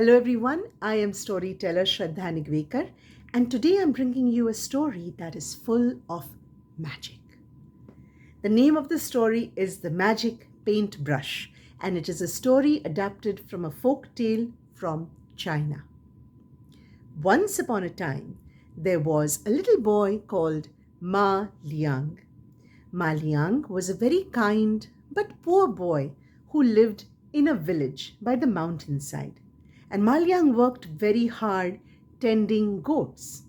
Hello everyone, I am storyteller SHRADDHA, and today I'm bringing you a story that is full of magic. The name of the story is The Magic Paintbrush, and it is a story adapted from a folk tale from China. Once upon a time, there was a little boy called Ma Liang. Ma Liang was a very kind but poor boy who lived in a village by the mountainside. And Ma Liang worked very hard tending goats.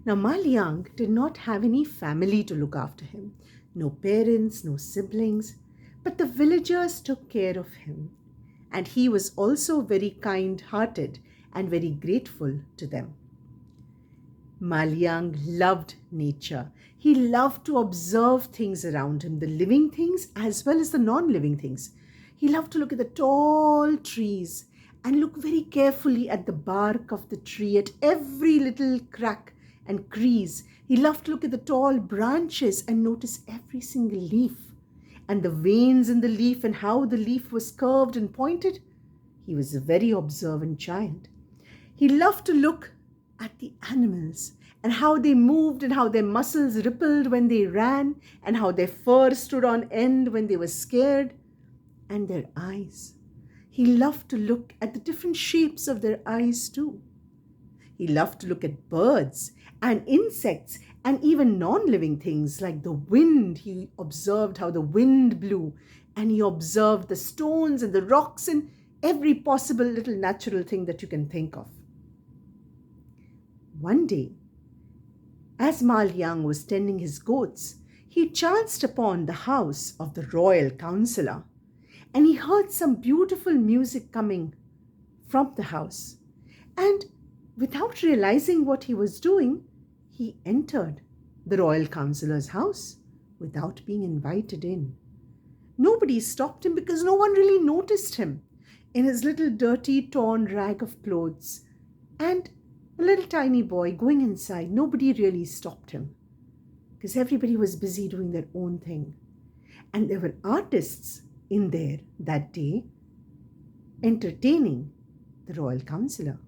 Now, Ma Liang did not have any family to look after him, no parents, no siblings, but the villagers took care of him. And he was also very kind-hearted and very grateful to them. Ma Liang loved nature. He loved to observe things around him, the living things as well as the non-living things. He loved to look at the tall trees and look very carefully at the bark of the tree, at every little crack and crease. He loved to look at the tall branches and notice every single leaf and the veins in the leaf and how the leaf was curved and pointed. He was a very observant child. He loved to look at the animals and how they moved and how their muscles rippled when they ran and how their fur stood on end when they were scared, and their eyes. He loved to look at the different shapes of their eyes too. He loved to look at birds and insects and even non-living things like the wind. He observed how the wind blew, and he observed the stones and the rocks and every possible little natural thing that you can think of. One day, as Ma Liang was tending his goats, he chanced upon the house of the royal counselor, and he heard some beautiful music coming from the house. And without realizing what he was doing, he entered the royal counselor's house without being invited in. Nobody stopped him because no one really noticed him in his little dirty, torn rag of clothes. And a little tiny boy going inside, nobody really stopped him because everybody was busy doing their own thing. And there were artists in there that day entertaining the royal counselor.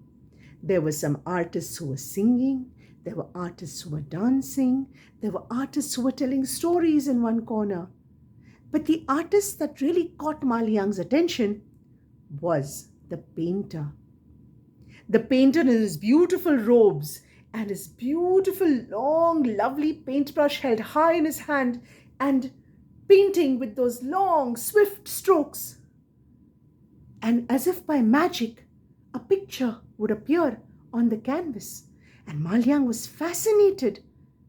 There were some artists who were singing, there were artists who were dancing, there were artists who were telling stories in one corner. But the artist that really caught Ma Liang's attention was the painter. The painter in his beautiful robes and his beautiful, long, lovely paintbrush held high in his hand and painting with those long, swift strokes. And as if by magic, a picture would appear on the canvas. And Ma Liang was fascinated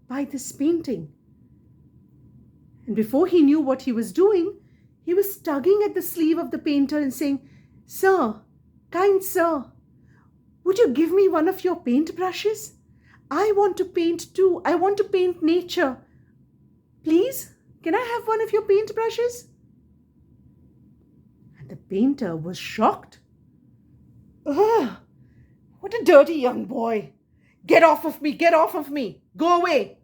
by this painting. And before he knew what he was doing, he was tugging at the sleeve of the painter and saying, "Sir, kind sir, would you give me one of your paintbrushes? I want to paint too. I want to paint nature. Please? Can I have one of your paintbrushes?" And the painter was shocked. "Ugh, what a dirty young boy. Get off of me, get off of me. Go away.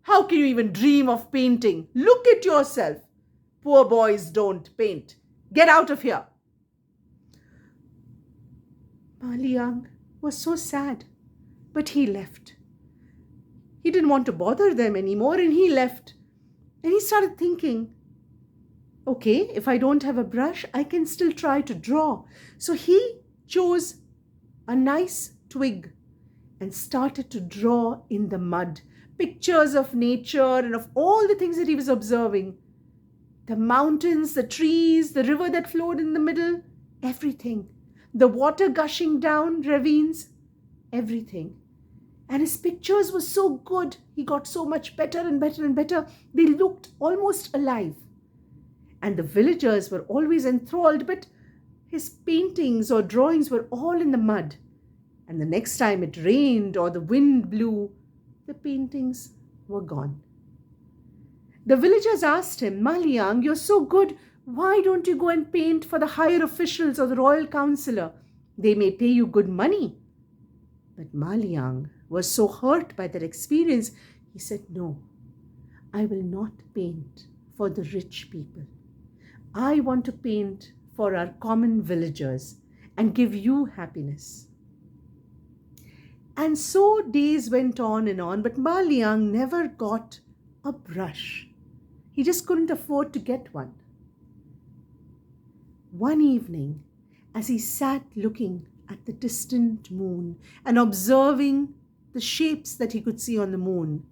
How can you even dream of painting? Look at yourself. Poor boys don't paint. Get out of here." Ma Liang was so sad, but he left. He didn't want to bother them anymore, and he left. And he started thinking, okay, if I don't have a brush, I can still try to draw. So he chose a nice twig and started to draw in the mud pictures of nature and of all the things that he was observing. The mountains, the trees, the river that flowed in the middle, everything. The water gushing down, ravines, everything. And his pictures were so good. He got so much better and better and better. They looked almost alive. And the villagers were always enthralled, but his paintings or drawings were all in the mud. And the next time it rained or the wind blew, the paintings were gone. The villagers asked him, "Ma Liang, you're so good. Why don't you go and paint for the higher officials or the royal counselor? They may pay you good money." But Ma Liang was so hurt by that experience, he said, "No, I will not paint for the rich people. I want to paint for our common villagers and give you happiness. And so days went on, but Ma Liang never got a brush. He just couldn't afford to get one. One evening, as he sat looking at the distant moon and observing the shapes that he could see on the moon,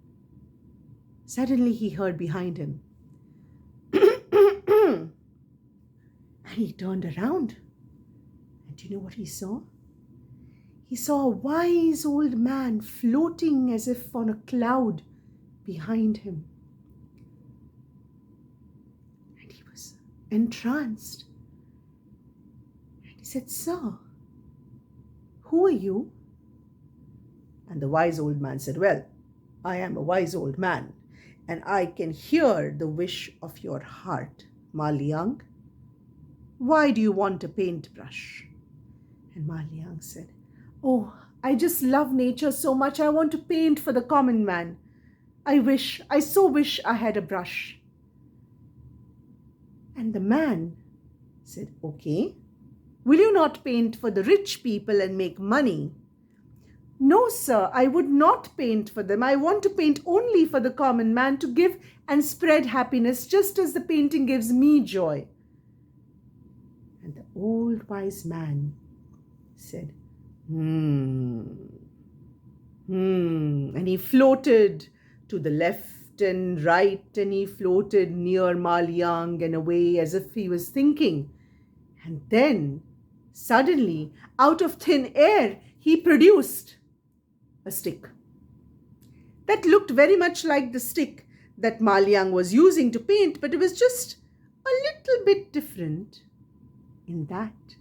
suddenly he heard behind him. And he turned around. And do you know what he saw? He saw a wise old man floating as if on a cloud behind him. And he was entranced. And he said, "Sir, who are you?" And the wise old man said, "Well, I am a wise old man, and I can hear the wish of your heart, Ma Liang. Why do you want a paintbrush?" And Ma Liang said, "Oh, I just love nature so much. I want to paint for the common man. I so wish I had a brush." And the man said, "Okay, will you not paint for the rich people and make money?" "No, sir, I would not paint for them. I want to paint only for the common man, to give and spread happiness, just as the painting gives me joy." And the old wise man said, And he floated to the left and right, and he floated near Ma Liang and away as if he was thinking. And then, suddenly, out of thin air, he produced a stick that looked very much like the stick that Ma Liang was using to paint, but it was just a little bit different in that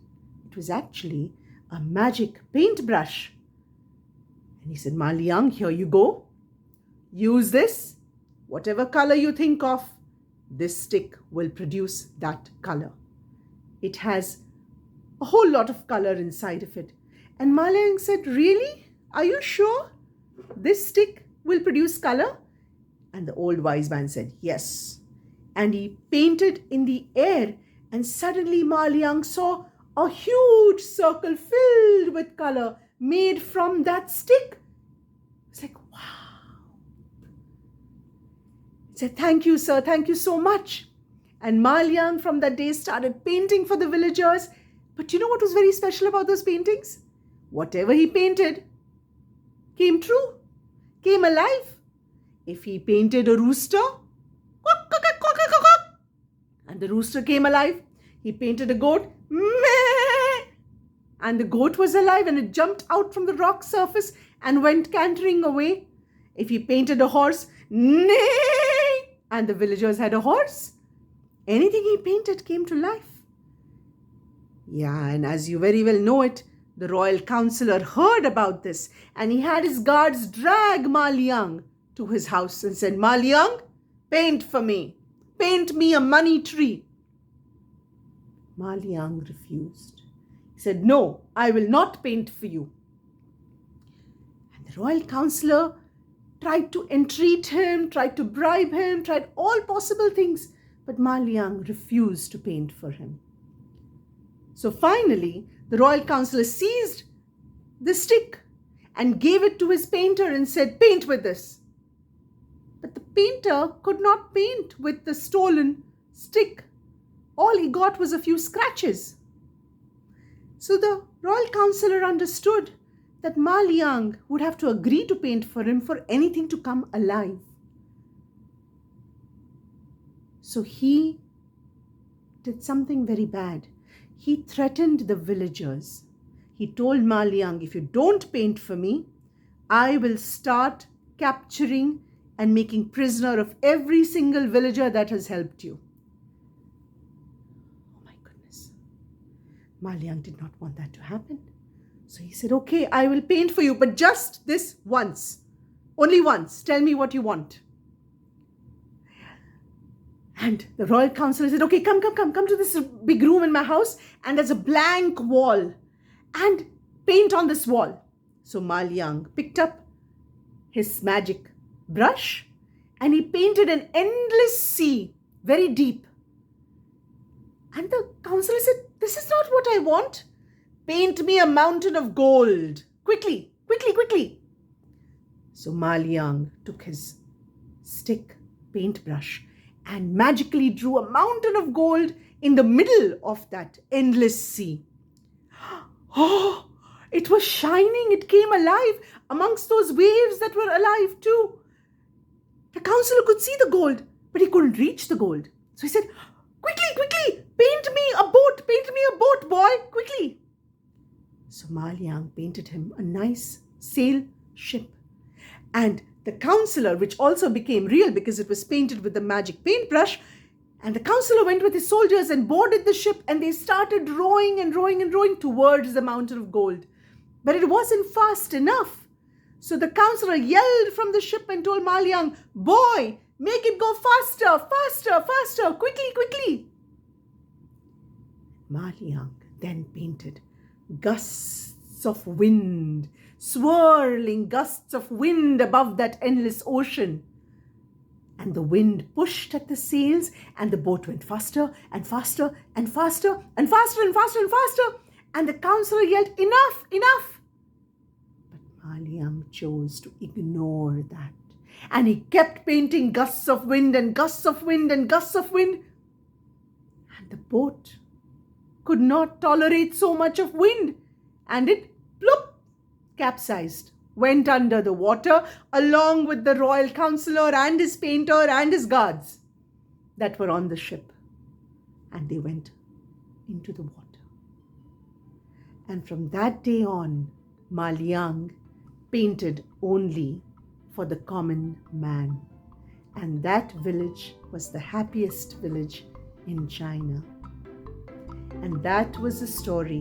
it was actually a magic paintbrush. And he said, "Ma Liang, here you go. Use this. Whatever color you think of, this stick will produce that color. It has a whole lot of color inside of it." And Ma Liang said, "Really? Are you sure this stick will produce color?" And the old wise man said, "Yes." And he painted in the air, and suddenly Ma Liang saw a huge circle filled with color made from that stick. It's like, wow. He said, "Thank you, sir. Thank you so much." And Ma Liang from that day started painting for the villagers. But you know what was very special about those paintings? Whatever he painted came true, came alive. If he painted a rooster, and the rooster came alive. He painted a goat, and the goat was alive, and it jumped out from the rock surface and went cantering away. If he painted a horse, neigh, and the villagers had a horse. Anything he painted came to life. Yeah, and as you very well know it, the royal counselor heard about this, and he had his guards drag Ma Liang to his house and said, "Ma Liang, paint for me. Paint me a money tree." Ma Liang refused. He said, "No, I will not paint for you." And the royal counselor tried to entreat him, tried to bribe him, tried all possible things, but Ma Liang refused to paint for him. So finally, the royal counselor seized the stick and gave it to his painter and said, "Paint with this." But the painter could not paint with the stolen stick. All he got was a few scratches. So the royal counselor understood that Ma Liang would have to agree to paint for him for anything to come alive. So he did something very bad. He threatened the villagers. He told Ma Liang, "If you don't paint for me, I will start capturing and making prisoner of every single villager that has helped you." Oh my goodness. Ma Liang did not want that to happen. So he said, "Okay, I will paint for you, but just this once. Only once. Tell me what you want." And the royal counselor said, "Okay, come to this big room in my house, and there's a blank wall, and paint on this wall." So Ma Liang picked up his magic brush and he painted an endless sea, very deep. And the counselor said, "This is not what I want. paint me a mountain of gold. Quickly, quickly, quickly. So Ma Liang took his stick paintbrush and magically drew a mountain of gold in the middle of that endless sea. Oh, it was shining. It came alive amongst those waves that were alive too. The counselor could see the gold, but he couldn't reach the gold. So he said, quickly, quickly, paint me a boat, boy, quickly. So Ma Liang painted him a nice sail ship. And the counselor, which also became real because it was painted with the magic paintbrush, and the counselor went with his soldiers and boarded the ship, and they started rowing and rowing and rowing towards the mountain of gold. But it wasn't fast enough. So the counselor yelled from the ship and told Ma Liang, boy, make it go faster, faster, faster, quickly, quickly. Ma Liang then painted gusts of wind, swirling gusts of wind above that endless ocean. And the wind pushed at the sails, and the boat went faster and faster and faster and faster and faster and faster. And the counselor yelled, enough, enough. But Ma Liang chose to ignore that. And he kept painting gusts of wind and gusts of wind and gusts of wind. And the boat could not tolerate so much of wind. And it, plop, capsized, went under the water along with the royal counselor and his painter and his guards that were on the ship. And they went into the water. And from that day on, Ma Liang painted only for the common man. And that village was the happiest village in China. And that was the story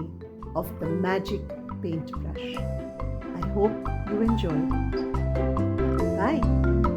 of the magic paintbrush. I hope you enjoyed it. Bye.